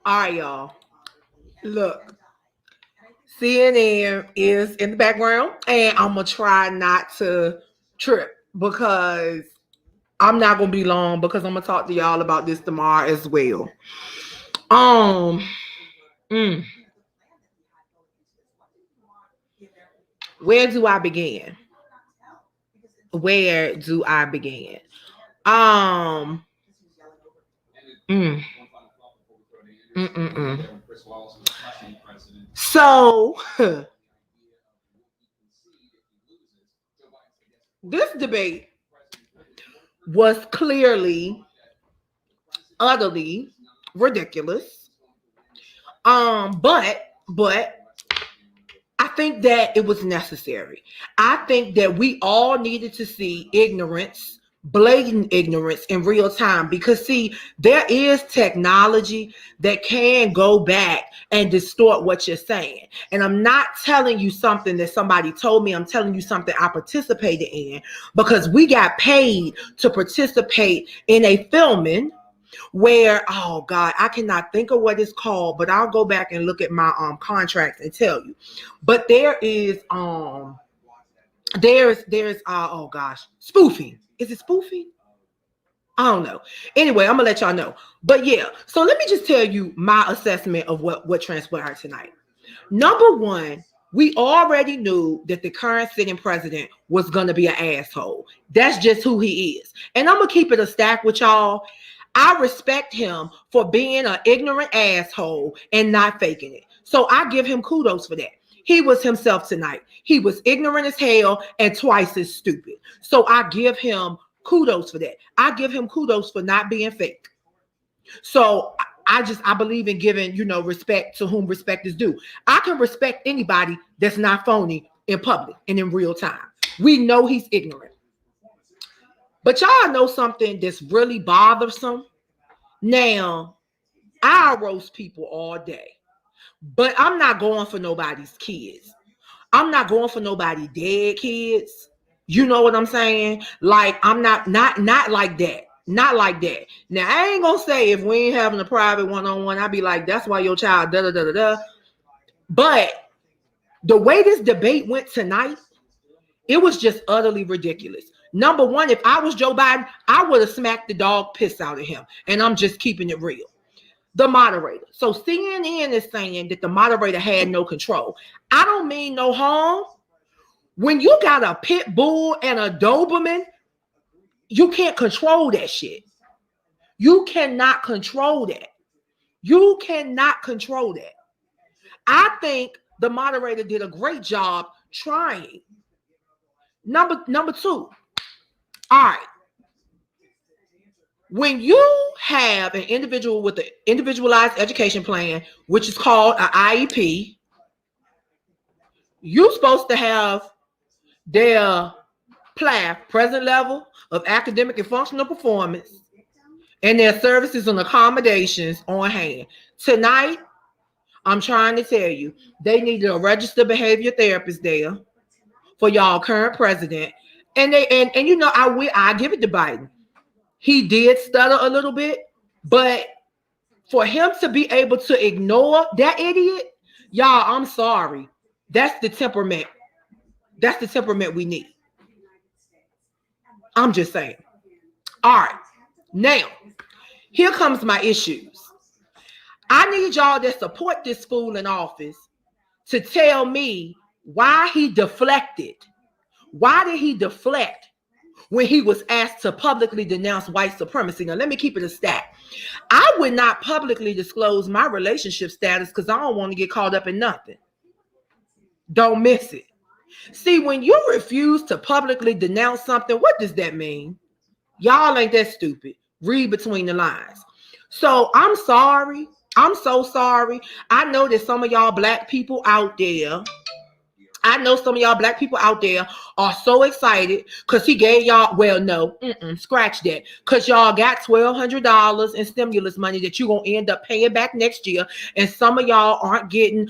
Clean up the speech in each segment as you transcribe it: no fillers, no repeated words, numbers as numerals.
All right, y'all. Look, CNN is in the background, and I'm gonna try not to trip because I'm not gonna be long because I'm gonna talk to y'all about this tomorrow as well. Um, mm, where do I begin? Where do I begin? Um, mm, mm, mm, mm. So this debate was clearly, utterly ridiculous. But I think that it was necessary. I think that we all needed to see ignorance, blatant ignorance in real time because see, there is technology that can go back and distort what you're saying. And I'm not telling you something that somebody told me, I'm telling you something I participated in because we got paid to participate in a filming where, oh God, I cannot think of what it's called, but I'll go back and look at my contract and tell you. But there's oh gosh, spoofing. Is it spoofing? I don't know. Anyway, I'm gonna let y'all know. But yeah, so let me just tell you my assessment of what transpired tonight. Number one, we already knew that the current sitting president was gonna be an asshole. That's just who he is. And I'm gonna keep it a stack with y'all. I respect him for being an ignorant asshole and not faking it. So I give him kudos for that. He was himself tonight. He was ignorant as hell and twice as stupid. So I give him kudos for that. I give him kudos for not being fake. So I believe in giving, respect to whom respect is due. I can respect anybody that's not phony in public and in real time. We know he's ignorant. But y'all know something that's really bothersome. Now, I roast people all day, but I'm not going for nobody's kids. I'm not going for nobody dead kids. You know what I'm saying? Like I'm not like that. Not like that. Now I ain't gonna say if we ain't having a private one-on-one, I'd be like, that's why your child da da da da da. But the way this debate went tonight, it was just utterly ridiculous. Number one, if I was Joe Biden, I would have smacked the dog piss out of him. And I'm just keeping it real. The moderator. So CNN is saying that the moderator had no control. I don't mean no harm. When you got a pit bull and a Doberman, you can't control that shit. You cannot control that. You cannot control that. I think the moderator did a great job trying. Number two. All right. When you have an individual with an individualized education plan, which is called an IEP, you're supposed to have their PLAF, present level of academic and functional performance, and their services and accommodations on hand. Tonight, I'm trying to tell you, they needed a registered behavior therapist there for y'all current president. And I give it to Biden. He did stutter a little bit, but for him to be able to ignore that idiot, y'all, I'm sorry. That's the temperament. That's the temperament we need. I'm just saying. All right. Now, here comes my issues. I need y'all that support this fool in office to tell me why he deflected. Why did he deflect when he was asked to publicly denounce white supremacy? Now, let me keep it a stack. I would not publicly disclose my relationship status because I don't want to get caught up in nothing. Don't miss it. See, when you refuse to publicly denounce something, what does that mean? Y'all ain't that stupid. Read between the lines. So I'm sorry. I'm so sorry. I know that some of y'all black people out there, are so excited because he gave y'all, well, no, scratch that. Because y'all got $1,200 in stimulus money that you're going to end up paying back next year. And some of y'all aren't getting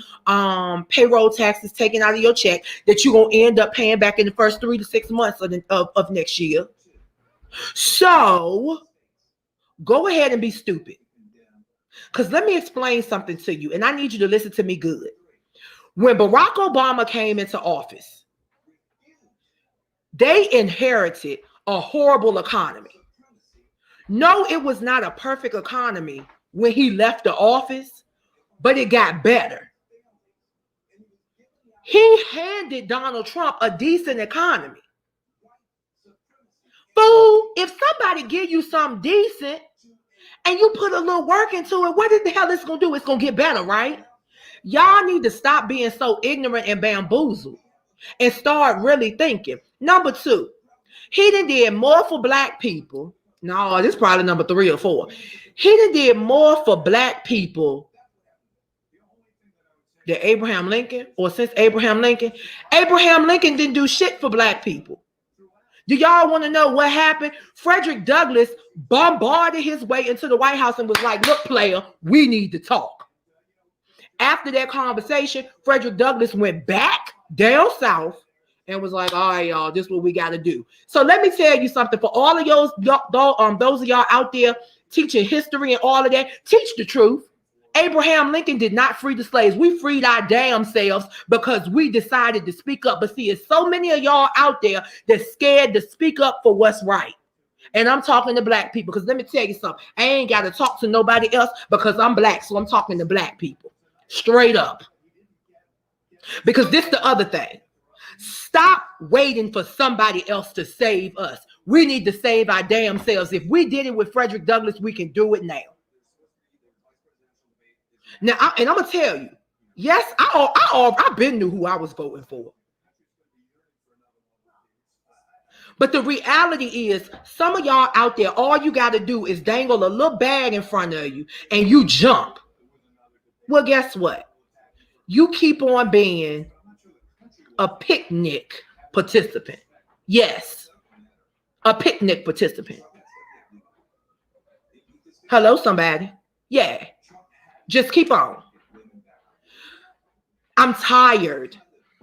payroll taxes taken out of your check that you're going to end up paying back in the first 3 to 6 months of next year. So go ahead and be stupid. Because let me explain something to you, and I need you to listen to me good. When Barack Obama came into office, they inherited a horrible economy. No, it was not a perfect economy when he left the office, but it got better. He handed Donald Trump a decent economy. Fool, if somebody give you something decent and you put a little work into it, what the hell is it going to do? It's going to get better, right? Y'all need to stop being so ignorant and bamboozled and start really thinking. Number two, he did more for black people. No, this is probably number 3 or 4. He did more for black people than Abraham Lincoln, or since Abraham Lincoln. Abraham Lincoln didn't do shit for black people. Do y'all want to know what happened? Frederick Douglass bombarded his way into the White House and was like, look, player, we need to talk. After that conversation, Frederick Douglass went back down south and was like, all right, y'all, this is what we got to do. So let me tell you something. For all of those of y'all out there teaching history and all of that, teach the truth. Abraham Lincoln did not free the slaves. We freed our damn selves because we decided to speak up. But see, it's so many of y'all out there that's scared to speak up for what's right. And I'm talking to black people, because let me tell you something. I ain't got to talk to nobody else because I'm black. So I'm talking to black people. Straight up. Because this the other thing. Stop waiting for somebody else to save us. We need to save our damn selves. If we did it with Frederick Douglass, we can do it now. Now, I'm going to tell you, yes, I been knew who I was voting for. But the reality is, some of y'all out there, all you got to do is dangle a little bag in front of you and you jump. Well, guess what? You keep on being a picnic participant. Yes, a picnic participant. Hello, somebody. Yeah. Just keep on. I'm tired.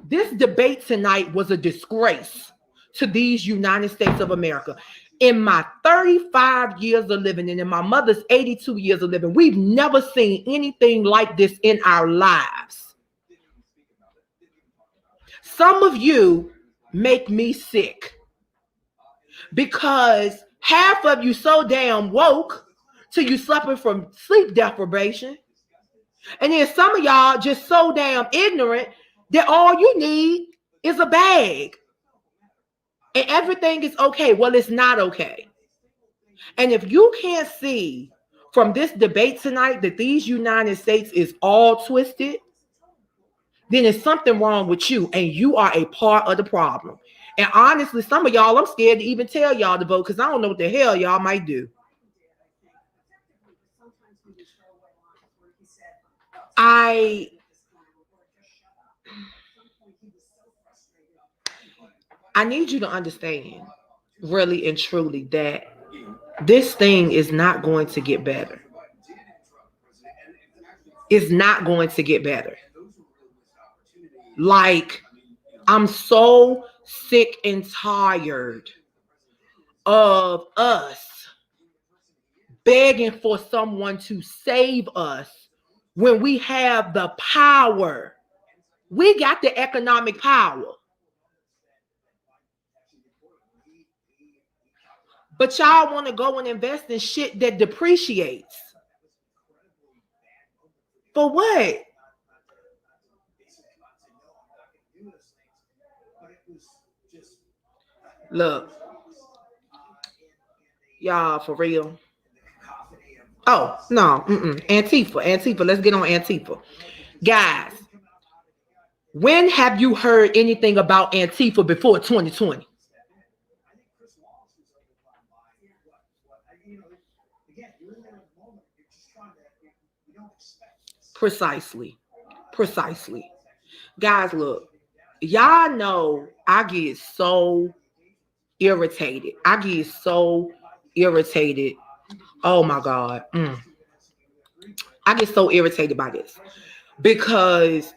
This debate tonight was a disgrace to these United States of America. In my 35 years of living and in my mother's 82 years of living, we've never seen anything like this in our lives. Some of you make me sick because half of you so damn woke till you suffering from sleep deprivation. And then some of y'all just so damn ignorant that all you need is a bag. And everything is okay. Well, it's not okay. And if you can't see from this debate tonight that these United States is all twisted, then there's something wrong with you, and you are a part of the problem. And honestly, some of y'all, I'm scared to even tell y'all to vote because I don't know what the hell y'all might do. I need you to understand, really and truly, that this thing is not going to get better. It's not going to get better. Like, I'm so sick and tired of us begging for someone to save us when we have the power. We got the economic power. But y'all want to go and invest in shit that depreciates. For what? Look, y'all, for real. Oh, no. Antifa. Let's get on Antifa. Guys, when have you heard anything about Antifa before 2020? Precisely. Guys, look, y'all know I get so irritated. Oh my God. I get so irritated by this because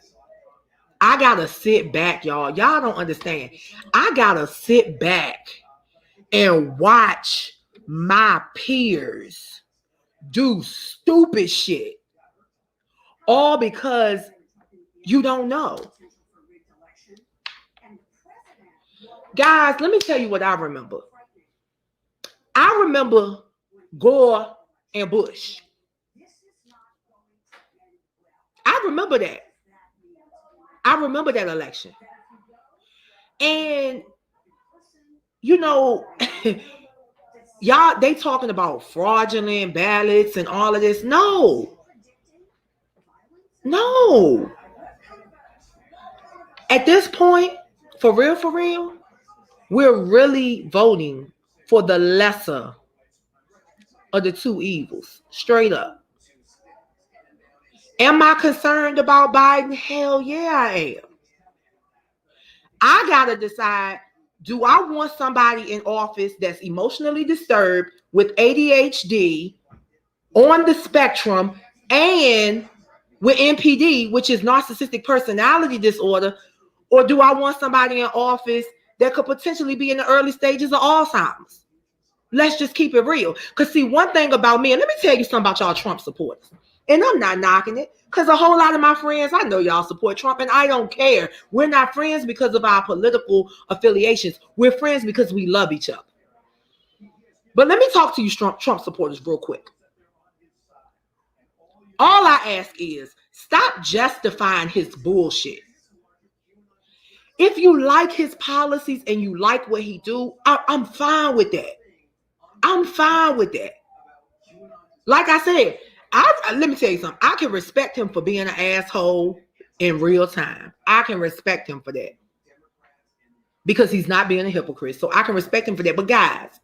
I gotta sit back, y'all. Y'all don't understand. I gotta sit back and watch my peers do stupid shit, all because you don't know. Guys, let me tell you what I remember. I remember Gore and Bush. I remember that. I remember that election. And, you know, y'all, they talking about fraudulent ballots and all of this. No. At this point, for real, we're really voting for the lesser of the two evils. Straight up. Am I concerned about Biden? Hell yeah, I am. I gotta decide, do I want somebody in office that's emotionally disturbed with ADHD, on the spectrum, and with NPD, which is narcissistic personality disorder, or do I want somebody in office that could potentially be in the early stages of Alzheimer's? Let's just keep it real. Because see, one thing about me, and let me tell you something about y'all Trump supporters, and I'm not knocking it, because a whole lot of my friends, I know y'all support Trump, and I don't care. We're not friends because of our political affiliations. We're friends because we love each other. But let me talk to you Trump supporters real quick. All I ask is, stop justifying his bullshit. If you like his policies and you like what he do, I'm fine with that. I'm fine with that. Like I said, let me tell you something. I can respect him for being an asshole in real time. I can respect him for that. Because he's not being a hypocrite. So I can respect him for that. But guys,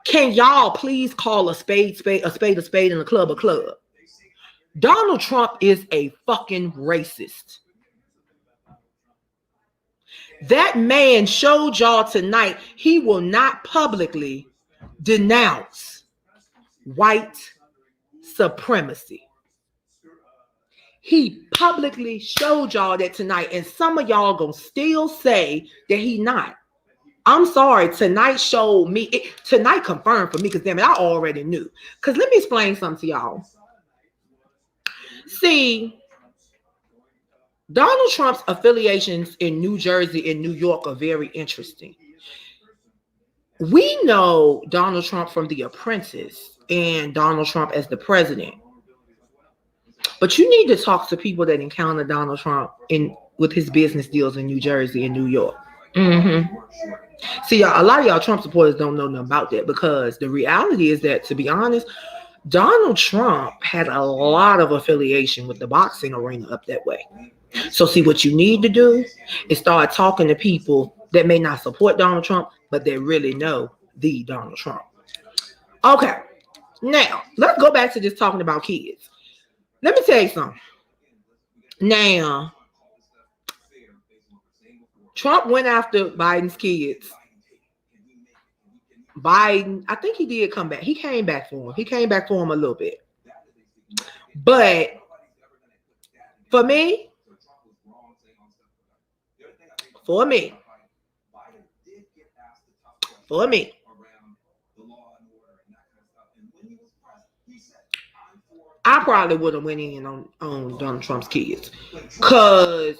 can y'all please call a spade a spade and a club a club? Donald Trump is a fucking racist. That man showed y'all tonight he will not publicly denounce white supremacy. He publicly showed y'all that tonight, and some of y'all gonna still say that he not. I'm sorry, tonight showed me, tonight confirmed for me, because damn it, I already knew. Because let me explain something to y'all. See, Donald Trump's affiliations in New Jersey and New York are very interesting. We know Donald Trump from The Apprentice and Donald Trump as the president. But you need to talk to people that encounter Donald Trump with his business deals in New Jersey and New York. See, y'all, a lot of y'all Trump supporters don't know nothing about that, because the reality is that, to be honest, Donald Trump had a lot of affiliation with the boxing arena up that way. So see, what you need to do is start talking to people that may not support Donald Trump, but they really know the Donald Trump. Okay, now let's go back to just talking about kids. Let me tell you something. Now, Trump went after Biden's kids. Biden, I think he did come back. He came back for him. He came back for him a little bit. But for me, I probably would have went in on Donald Trump's kids. Because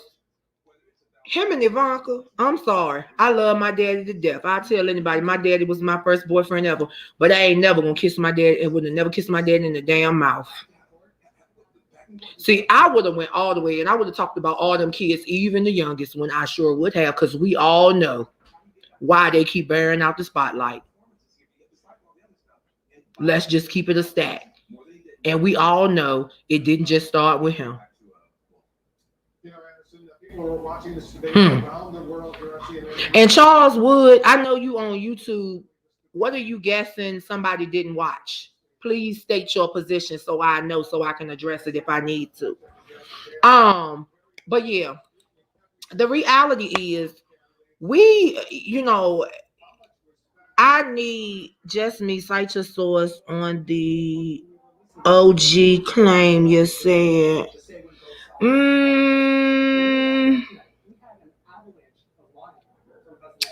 him and Ivanka, I'm sorry, I love my daddy to death. I tell anybody, my daddy was my first boyfriend ever, but I ain't never gonna kiss my dad, and would have never kissed my dad in the damn mouth. See, I would have went all the way, and I would have talked about all them kids, even the youngest one. I sure would have, because we all know why they keep bearing out the spotlight. Let's just keep it a stack. And we all know it didn't just start with him. And Charles Wood, I know you on YouTube. What are you guessing somebody didn't watch? Please state your position so I know, so I can address it if I need to. But yeah, the reality is, I need just me, cite your source on the OG claim you said.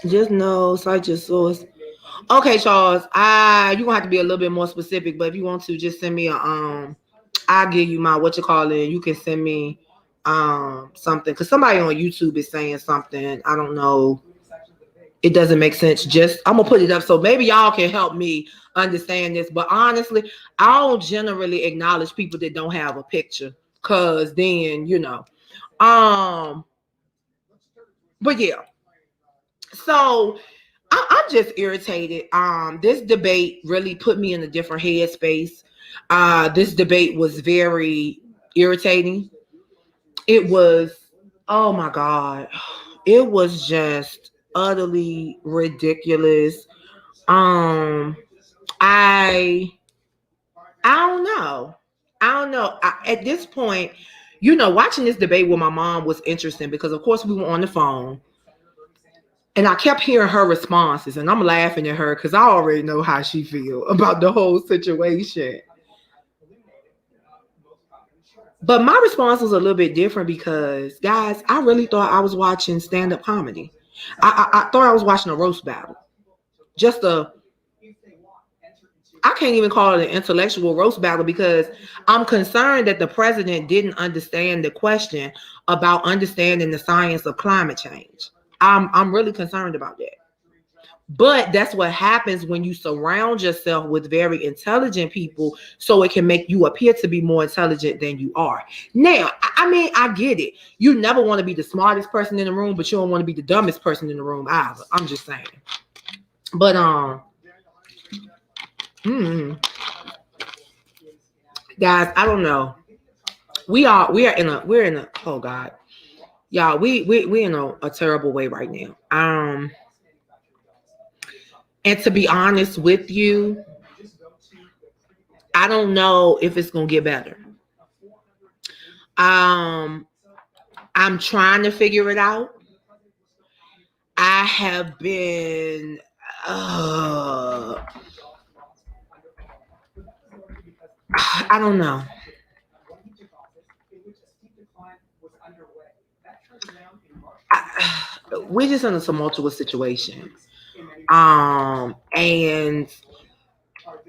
Just know, cite your source. Okay, Charles. You gonna have to be a little bit more specific, but if you want to, just send me a I'll give you my what you call it. You can send me something because somebody on YouTube is saying something. I don't know. It doesn't make sense. Just I'm gonna put it up so maybe y'all can help me understand this. But honestly, I don't generally acknowledge people that don't have a picture, cause then But yeah, so I'm just irritated. This debate really put me in a different headspace. This debate was very irritating. It was, oh my God, it was just utterly ridiculous. Um, I I don't know. I don't know. At this point, watching this debate with my mom was interesting because, of course, we were on the phone. And I kept hearing her responses, and I'm laughing at her because I already know how she feels about the whole situation. But my response was a little bit different because, guys, I really thought I was watching stand-up comedy. I thought I was watching a roast battle. Just I can't even call it an intellectual roast battle because I'm concerned that the president didn't understand the question about understanding the science of climate change. I'm really concerned about that. But that's what happens when you surround yourself with very intelligent people so it can make you appear to be more intelligent than you are. Now, I mean, I get it. You never want to be the smartest person in the room, but you don't want to be the dumbest person in the room either. I'm just saying. But guys, I don't know. We're in a oh God. Y'all, we in a terrible way right now. And to be honest with you, I don't know if it's gonna get better. I'm trying to figure it out. I have been I don't know. We're just in a tumultuous situation. And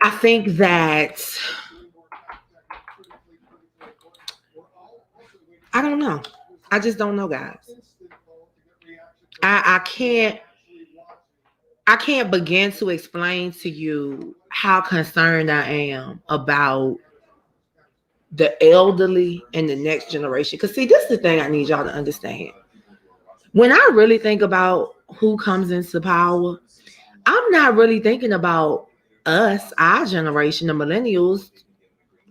I think that I don't know. I just don't know, guys. I can't begin to explain to you how concerned I am about the elderly and the next generation. Because see, this is the thing I need y'all to understand. When I really think about who comes into power, I'm not really thinking about us, our generation, the millennials,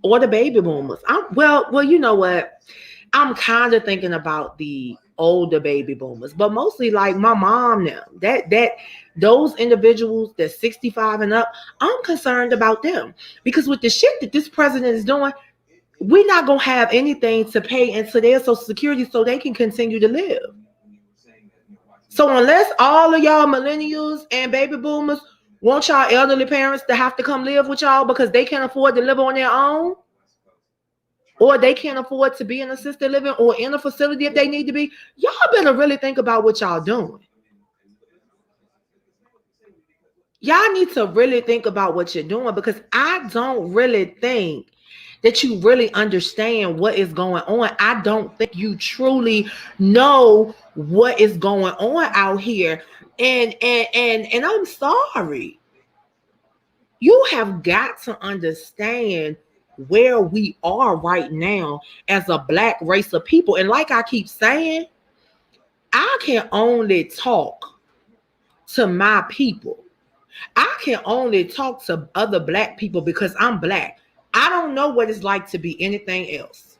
or the baby boomers. Well, you know what? I'm kind of thinking about the older baby boomers, but mostly like my mom now. That those individuals that 65 and up, I'm concerned about them because with the shit that this president is doing, we're not gonna have anything to pay into their social security so they can continue to live. So unless all of y'all millennials and baby boomers want y'all elderly parents to have to come live with y'all because they can't afford to live on their own, or they can't afford to be in assisted living or in a facility if they need to be, y'all better really think about what y'all doing. Y'all need to really think about what you're doing because I don't really think that you really understand what is going on. I don't think you truly know what is going on out here. And I'm sorry. You have got to understand where we are right now as a Black race of people. And like I keep saying, I can only talk to my people. I can only talk to other Black people because I'm Black. I don't know what it's like to be anything else.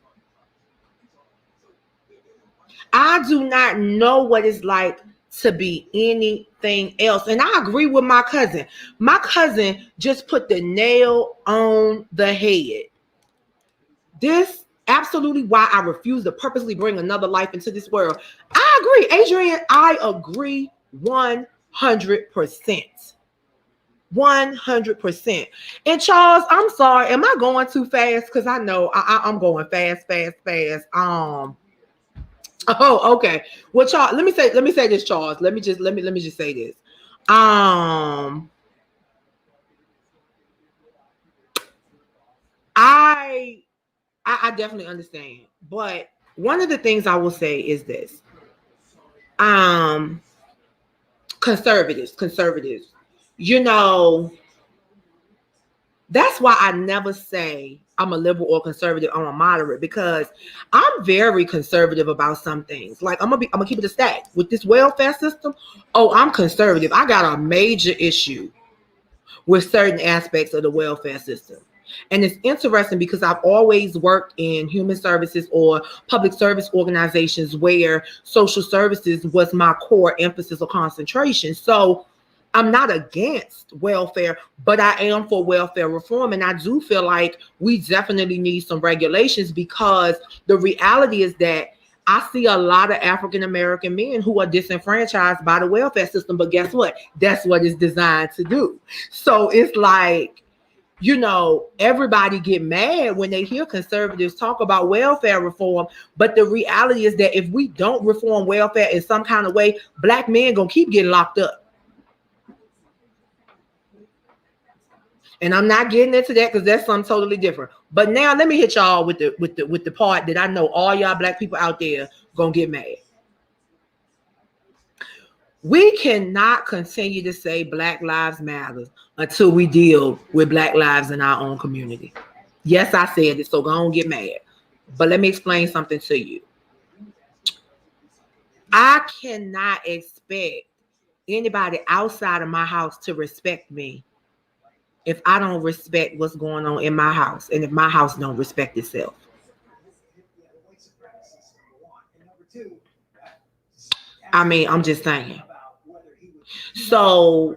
I do not know what it's like to be anything else. And I agree with my cousin. My cousin just put the nail on the head. This absolutely why I refuse to purposely bring another life into this world. I agree, Adrian. I agree 100%. 100%. And Charles, I'm sorry. Am I going too fast? Because I know I'm going fast. Oh, okay. Well, Charles, let me say this, Charles. Let me just say this. I definitely understand. But one of the things I will say is this. Conservatives, you know, that's why I never say I'm a liberal or conservative. I'm a moderate, because I'm very conservative about some things. Like I'm gonna keep it a stack with this welfare system. Oh, I'm conservative. I got a major issue with certain aspects of the welfare system. And it's interesting because I've always worked in human services or public service organizations where social services was my core emphasis or concentration. So I'm not against welfare, but I am for welfare reform. And I do feel like we definitely need some regulations, because the reality is that I see a lot of African American men who are disenfranchised by the welfare system. But guess what? That's what it's designed to do. So it's like, you know, everybody get mad when they hear conservatives talk about welfare reform. But the reality is that if we don't reform welfare in some kind of way, Black men gonna keep getting locked up. And I'm not getting into that because that's something totally different. But now let me hit y'all with the part that I know all y'all Black people out there gonna get mad. We cannot continue to say Black Lives Matter until we deal with Black lives in our own community. Yes, I said it, so don't get mad. But let me explain something to you. I cannot expect anybody outside of my house to respect me if I don't respect what's going on in my house, and if my house don't respect itself. I mean, I'm just saying. So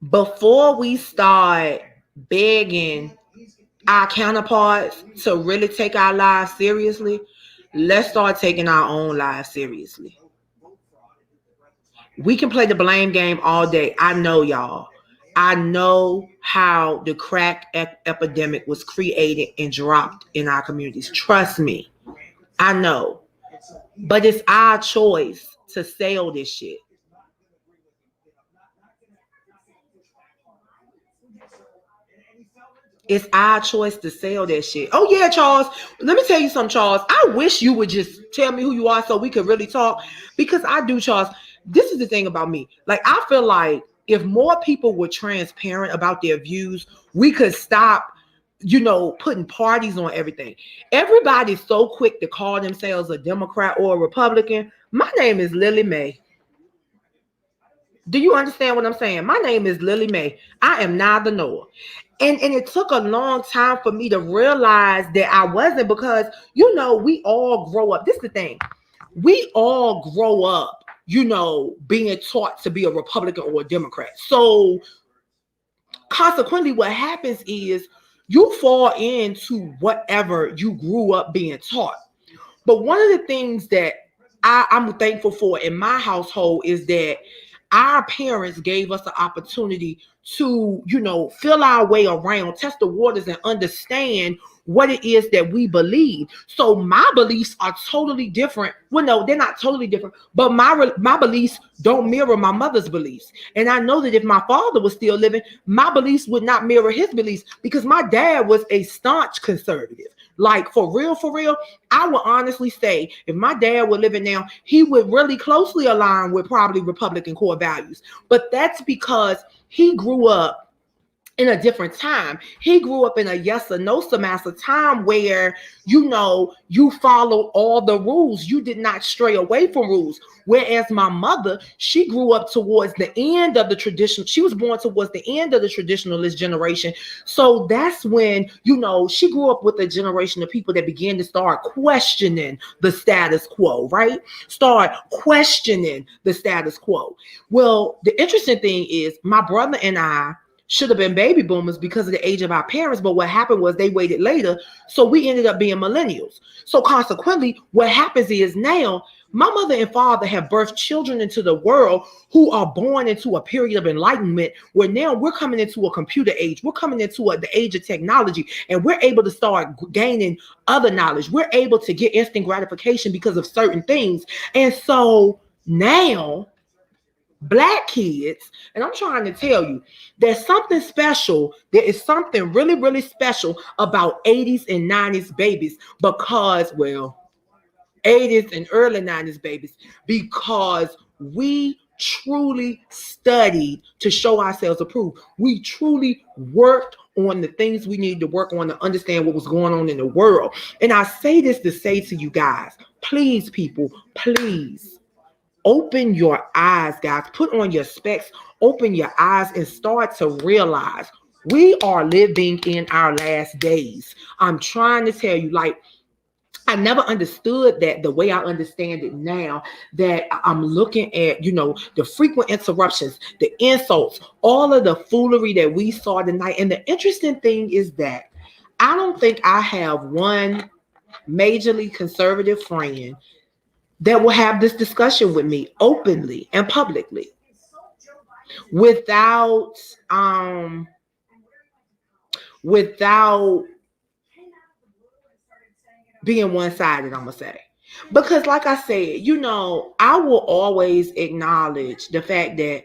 before we start begging our counterparts to really take our lives seriously, let's start taking our own lives seriously. We can play the blame game all day. I know, y'all. I know how the crack epidemic was created and dropped in our communities. Trust me. I know. But it's our choice to sell this shit. It's our choice to sell that shit. Oh yeah, Charles. Let me tell you something, Charles. I wish you would just tell me who you are so we could really talk. Because I do, Charles. This is the thing about me. Like, I feel like if more people were transparent about their views, we could stop, you know, putting parties on everything. Everybody's so quick to call themselves a Democrat or a Republican. My name is Lily Mae. Do you understand what I'm saying? My name is Lily Mae. I am neither nor. And it took a long time for me to realize that I wasn't, because, you know, we all grow up. This is the thing. We all grow up, you know, being taught to be a Republican or a Democrat. So consequently, what happens is you fall into whatever you grew up being taught. But one of the things that I'm thankful for in my household is that our parents gave us the opportunity to, you know, feel our way around, test the waters, and understand what it is that we believe. So my beliefs are totally different. Well, no, they're not totally different, but my beliefs don't mirror my mother's beliefs. And I know that if my father was still living, my beliefs would not mirror his beliefs, because my dad was a staunch conservative. Like, for real, I would honestly say if my dad were living now, he would really closely align with probably Republican core values. But that's because he grew up in a different time. He grew up in a yes or no semester time where, you know, you followed all the rules. You did not stray away from rules. Whereas my mother, she grew up towards the end of the tradition. She was born towards the end of the traditionalist generation. So that's when, you know, she grew up with a generation of people that began to start questioning the status quo, right? Start questioning the status quo. Well, the interesting thing is my brother and I should have been baby boomers because of the age of our parents. But what happened was they waited later. So we ended up being millennials. So consequently, what happens is now my mother and father have birthed children into the world who are born into a period of enlightenment where now we're coming into a computer age. We're coming into the age of technology, and we're able to start gaining other knowledge. We're able to get instant gratification because of certain things. And so now Black kids, and I'm trying to tell you, there's something special. There is something really, really special about 80s and 90s babies because, well, 80s and early 90s babies, because we truly studied to show ourselves approved. We truly worked on the things we needed to work on to understand what was going on in the world. And I say this to say to you guys, please, people, please open your eyes, guys. Put on your specs, open your eyes, and start to realize we are living in our last days. I'm trying to tell you, like, I never understood that the way I understand it now, that I'm looking at, the frequent interruptions, the insults, all of the foolery that we saw tonight. And the interesting thing is that I don't think I have one majorly conservative friend that will have this discussion with me openly and publicly without being one-sided, I'm gonna say. Because like I said, I will always acknowledge the fact that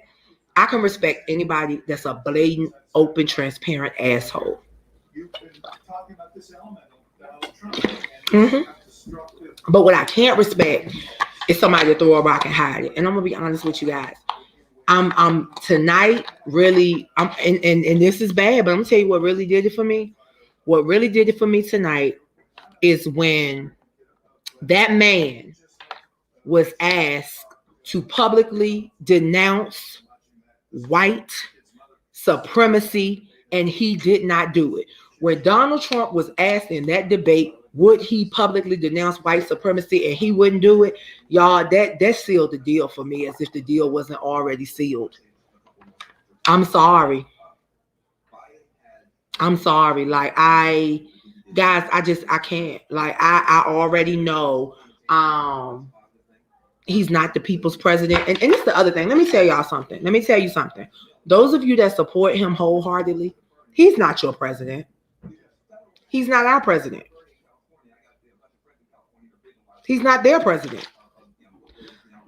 I can respect anybody that's a blatant, open, transparent asshole. Mm-hmm. But what I can't respect is somebody to throw a rock and hide it. And I'm gonna be honest with you guys. I'm tonight really, and this is bad, but I'm gonna tell you what really did it for me. What really did it for me tonight is when that man was asked to publicly denounce white supremacy, and he did not do it. When Donald Trump was asked in that debate, would he publicly denounce white supremacy, and he wouldn't do it, y'all, that sealed the deal for me, as if the deal wasn't already sealed. I'm sorry. Like, I can't. Like, I already know he's not the people's president. And it's the other thing. Let me tell you something. Those of you that support him wholeheartedly, he's not your president. He's not our president. He's not their president.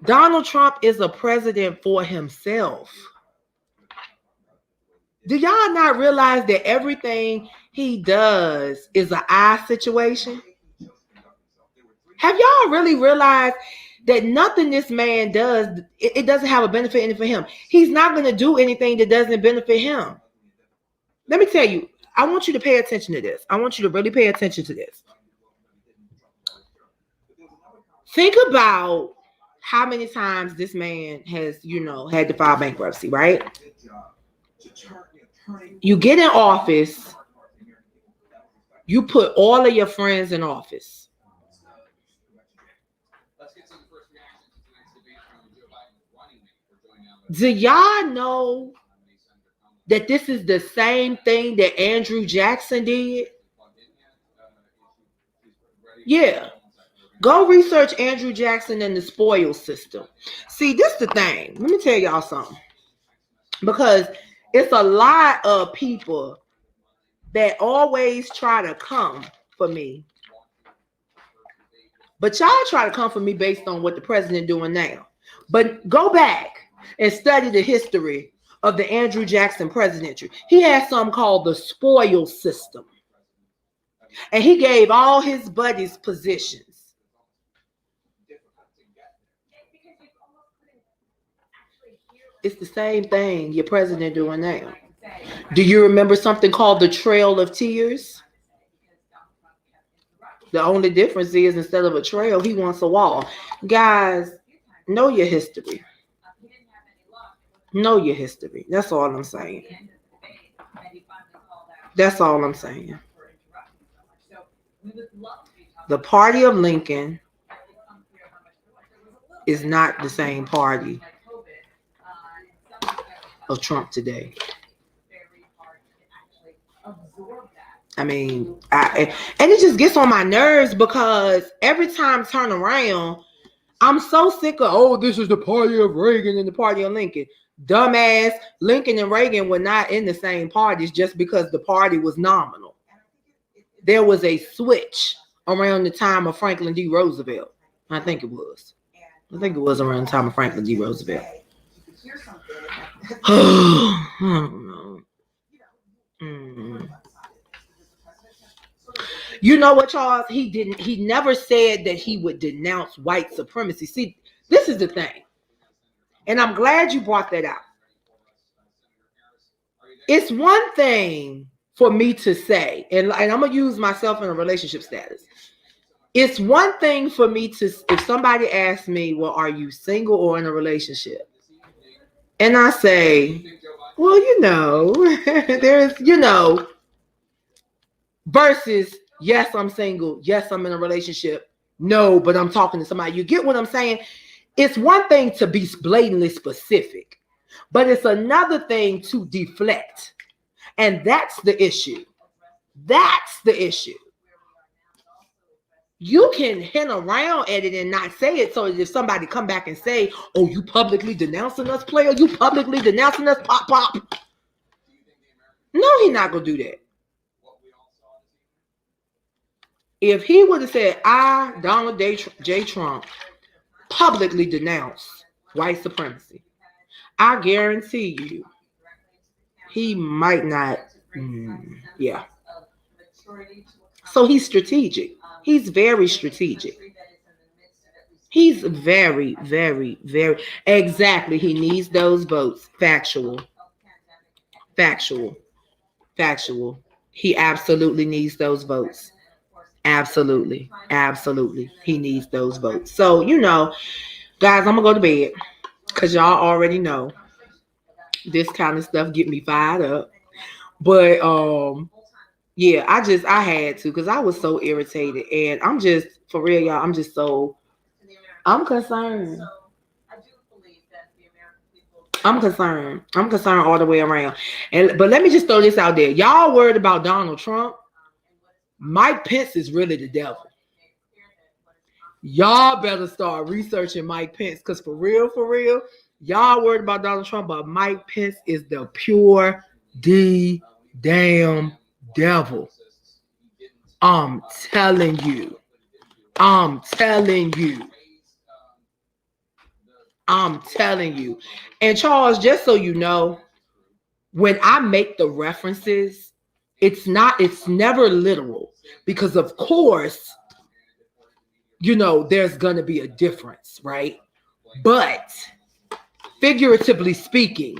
Donald Trump is a president for himself. Do y'all not realize that everything he does is an I situation? Have y'all really realized that nothing this man does, it doesn't have a benefit in it for him? He's not going to do anything that doesn't benefit him. Let me tell you, I want you to pay attention to this. I want you to really pay attention to this. Think about how many times this man has, had to file bankruptcy, right? You get in office, you put all of your friends in office. Do y'all know that this is the same thing that Andrew Jackson did? Yeah. Go research Andrew Jackson and the spoil system. See, this is the thing. Let me tell y'all something. Because it's a lot of people that always try to come for me. But y'all try to come for me based on what the president doing now. But go back and study the history of the Andrew Jackson presidency. He had something called the spoil system. And he gave all his buddies positions. It's the same thing your president doing now. Do you remember something called the Trail of Tears? The only difference is, instead of a trail, he wants a wall. Guys, know your history. Know your history. That's all I'm saying. That's all I'm saying. The party of Lincoln is not the same party of Trump today. I mean, and it just gets on my nerves because every time I turn around, I'm so sick of, this is the party of Reagan and the party of Lincoln. Dumbass, Lincoln and Reagan were not in the same parties just because the party was nominal. There was a switch around the time of Franklin D. Roosevelt. I think it was around the time of Franklin D. Roosevelt. I don't know. You know what, Charles? He never said that he would denounce white supremacy. See, this is the thing. And I'm glad you brought that out. It's one thing for me to say, and I'm going to use myself in a relationship status. It's one thing for me to, if somebody asks me, well, are you single or in a relationship? And I say, well, there's, versus, yes, I'm single. Yes, I'm in a relationship. No, but I'm talking to somebody. You get what I'm saying? It's one thing to be blatantly specific, but it's another thing to deflect. And that's the issue. That's the issue. You can hint around at it and not say it, so that if somebody come back and say, oh, you publicly denouncing us, player, you publicly denouncing us, pop. No, he's not going to do that. If he would have said, I, Donald J. Trump, publicly denounce white supremacy, I guarantee you, he might not, yeah. So he's strategic. He's very strategic. He's very, very, very, exactly. He needs those votes. Factual. He absolutely needs those votes. Absolutely. He needs those votes. So, guys, I'm going to go to bed because y'all already know this kind of stuff get me fired up. But, yeah, I had to because I was so irritated. And I'm just, for real, y'all, I'm concerned. I'm concerned all the way around. But let me just throw this out there. Y'all worried about Donald Trump? Mike Pence is really the devil. Y'all better start researching Mike Pence because for real, y'all worried about Donald Trump, but Mike Pence is the pure damn devil. I'm telling you. And Charles, just so you know, when I make the references, it's never literal because of course, there's going to be a difference, right? But figuratively speaking,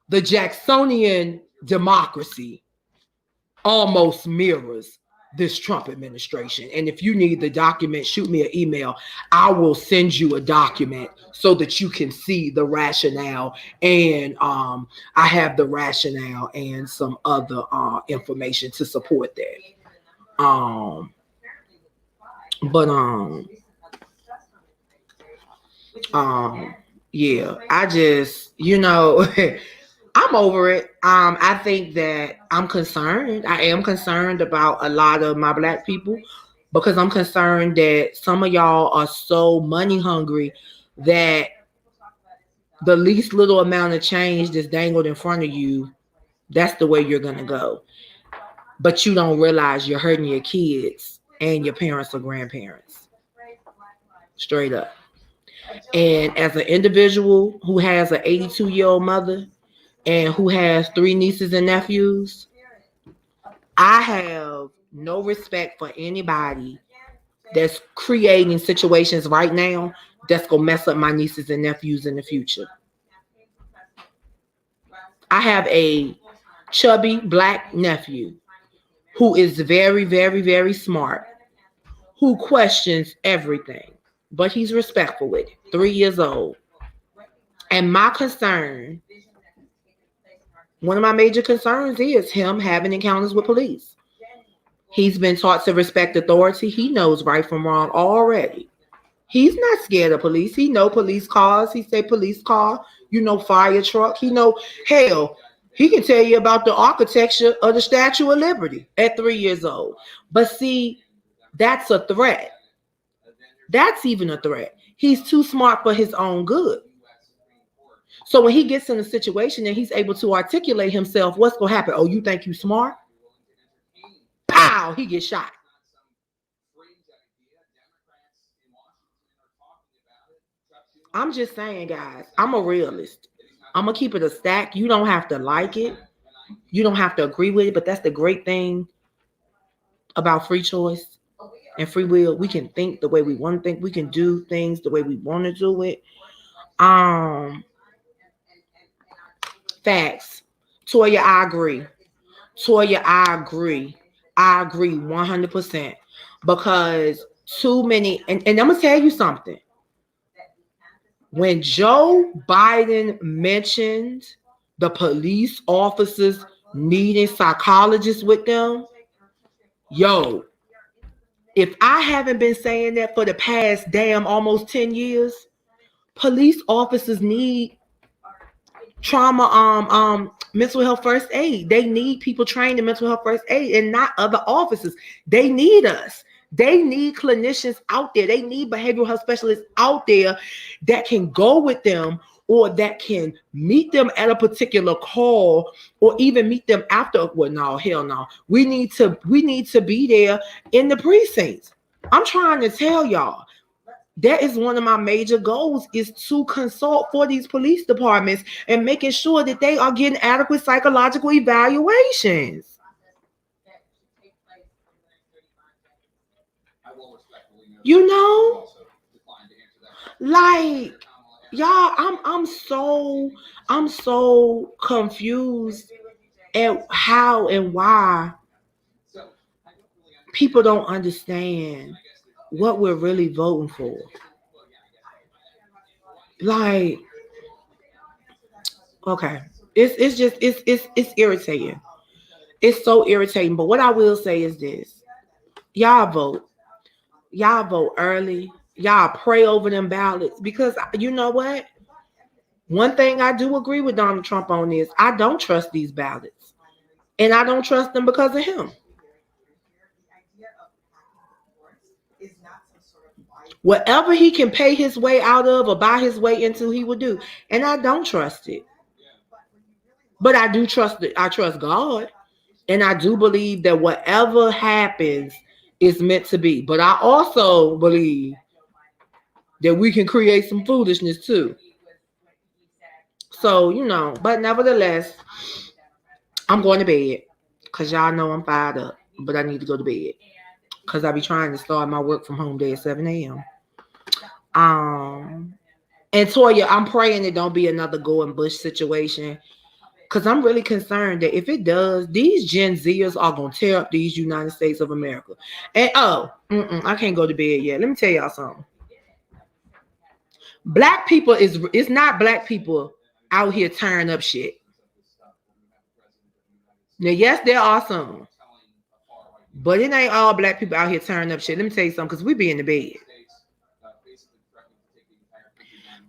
the Jacksonian democracy almost mirrors this Trump administration. And if you need the document, shoot me an email. I will send you a document so that you can see the rationale. And I have the rationale and some other information to support that. Yeah, I just, I'm over it. I think that I'm concerned. I am concerned about a lot of my Black people because I'm concerned that some of y'all are so money hungry that the least little amount of change that's dangled in front of you, that's the way you're going to go. But you don't realize you're hurting your kids and your parents or grandparents. Straight up. And as an individual who has an 82-year-old mother and who has 3 nieces and nephews, I have no respect for anybody that's creating situations right now that's going to mess up my nieces and nephews in the future. I have a chubby Black nephew who is very, very, very smart, who questions everything, but he's respectful with it. 3 years old. And my concern, one of my major concerns is him having encounters with police. He's been taught to respect authority. He knows right from wrong already. He's not scared of police. He know police cars. He say police car, fire truck. Hell, he can tell you about the architecture of the Statue of Liberty at 3 years old. But see, that's a threat. That's even a threat. He's too smart for his own good. So when he gets in a situation and he's able to articulate himself, what's going to happen? Oh, you think you smart? Pow, he gets shot. I'm just saying, guys, I'm a realist. I'm gonna keep it a stack. You don't have to like it. You don't have to agree with it, but that's the great thing about free choice and free will. We can think the way we want to think. We can do things the way we want to do it. Um, Facts. Toya, I agree. Toya, I agree. I agree 100% because too many, and I'm gonna tell you something. When Joe Biden mentioned the police officers needing psychologists with them, yo, if I haven't been saying that for the past damn almost 10 years, police officers need trauma mental health first aid. They need people trained in mental health first aid and not other officers. They need us. They need clinicians out there. They need behavioral health specialists out there that can go with them or that can meet them at a particular call or even meet them after. Well, no, hell no. We need to be there in the precincts. I'm trying to tell y'all. That is one of my major goals, is to consult for these police departments and making sure that they are getting adequate psychological evaluations. You know, like y'all, I'm so confused at how and why people don't understand what we're really voting for. Like, okay, it's just it's irritating. It's so irritating. But what I will say is this: y'all vote. Y'all vote early. Y'all pray over them ballots because you know what? One thing I do agree with Donald Trump on is I don't trust these ballots, and I don't trust them because of him. Whatever he can pay his way out of or buy his way into, he will do. And I don't trust it. But I do trust it. I trust God. And I do believe that whatever happens is meant to be. But I also believe that we can create some foolishness too. So, but nevertheless, I'm going to bed. Because y'all know I'm fired up. But I need to go to bed. Because I be trying to start my work from home day at 7 a.m. And Toya, I'm praying it don't be another Gordon Bush situation. Because I'm really concerned that if it does, these Gen Zers are going to tear up these United States of America. And I can't go to bed yet. Let me tell y'all something. Black people it's not black people out here tearing up shit. Now, yes, there are some. But it ain't all black people out here tearing up shit. Let me tell you something, because we be in the bed.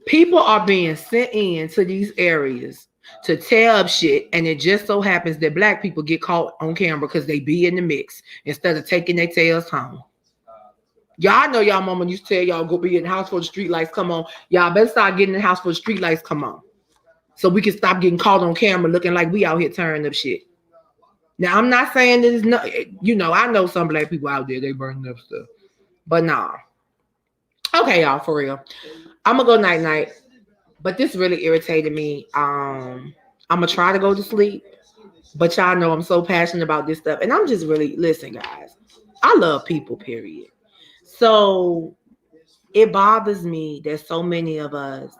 People are being sent in to these areas to tear up shit, and it just so happens that black people get caught on camera because they be in the mix instead of taking their tails home. Y'all know y'all mama used to tell y'all go be in the house for the street lights come on. Y'all better start getting in the house for the street lights come on, so we can stop getting caught on camera looking like we out here tearing up shit. Now I'm not saying that it's not. I know some black people out there they burning up stuff, but nah. Okay, y'all, for real. I'm gonna go night night. But this really irritated me. I'm gonna try to go to sleep, but y'all know I'm so passionate about this stuff, and I'm just really listen, guys. I love people, period. So it bothers me that so many of us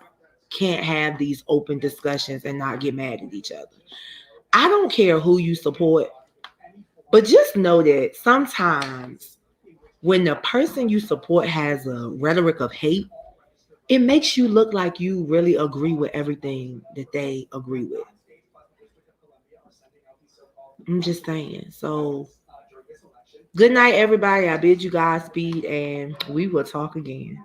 can't have these open discussions and not get mad at each other. I don't care who you support, but just know that sometimes when the person you support has a rhetoric of hate, it makes you look like you really agree with everything that they agree with. I'm just saying. So, good night, everybody. I bid you guys speed, and we will talk again.